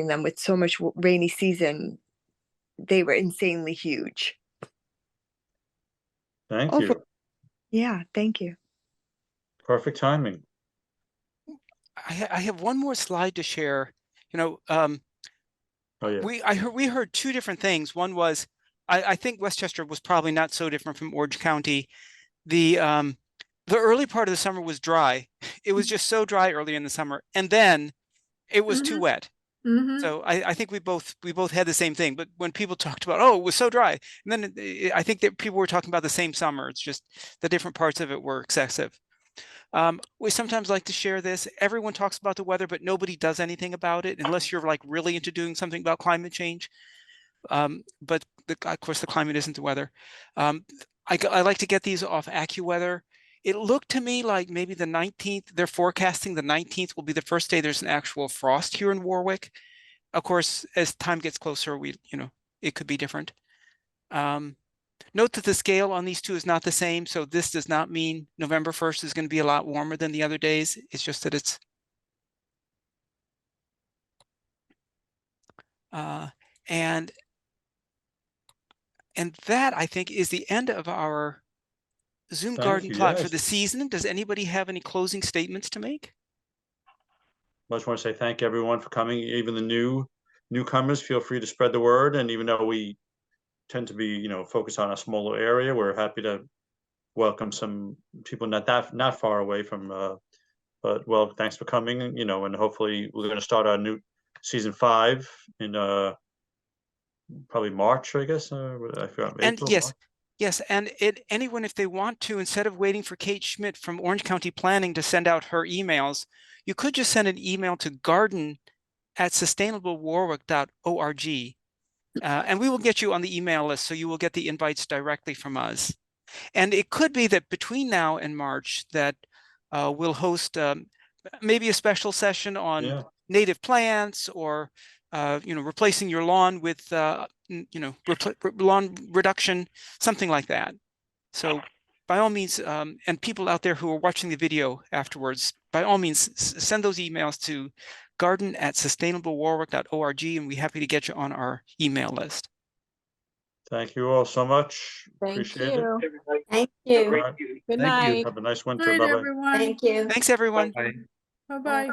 them with so much rainy season, they were insanely huge. Thank you. Yeah, thank you. Perfect timing. I have one more slide to share. Oh, yeah. We heard two different things. One was, I think Westchester was probably not so different from Orange County. The early part of the summer was dry. It was just so dry early in the summer, and then it was too wet. So I think we both had the same thing. But when people talked about, oh, it was so dry, and then I think that people were talking about the same summer. It's just the different parts of it were excessive. We sometimes like to share this. Everyone talks about the weather, but nobody does anything about it unless you're like really into doing something about climate change. But of course, the climate isn't the weather. I like to get these off AccuWeather. It looked to me like maybe the 19th, they're forecasting the 19th will be the first day there's an actual frost here in Warwick. Of course, as time gets closer, it could be different. Note that the scale on these two is not the same. So this does not mean November 1st is going to be a lot warmer than the other days. It's just that it's and that, I think, is the end of our Zoom garden plot for the season. Does anybody have any closing statements to make? I just want to say thank everyone for coming. Even the newcomers, feel free to spread the word. And even though we tend to be, focused on a smaller area, we're happy to welcome some people not far away from. But well, thanks for coming. And hopefully we're going to start our new season 5 in probably March, I guess. I forgot. And April, yes. March? Yes, and anyone, if they want to, instead of waiting for Kate Schmidt from Orange County Planning to send out her emails, you could just send an email to garden@sustainablewarwick.org, and we will get you on the email list, so you will get the invites directly from us. And it could be that between now and March that we'll host maybe a special session on native plants or replacing your lawn with lawn reduction, something like that. So by all means, and people out there who are watching the video afterwards, by all means, send those emails to garden@sustainablewarwick.org, and we're happy to get you on our email list. Thank you all so much. Appreciate it. Thank you. All right. Good Thank you. night. Have a nice winter. Night, Bye-bye. everyone. Thank you. Thanks, everyone. Bye. Bye-bye.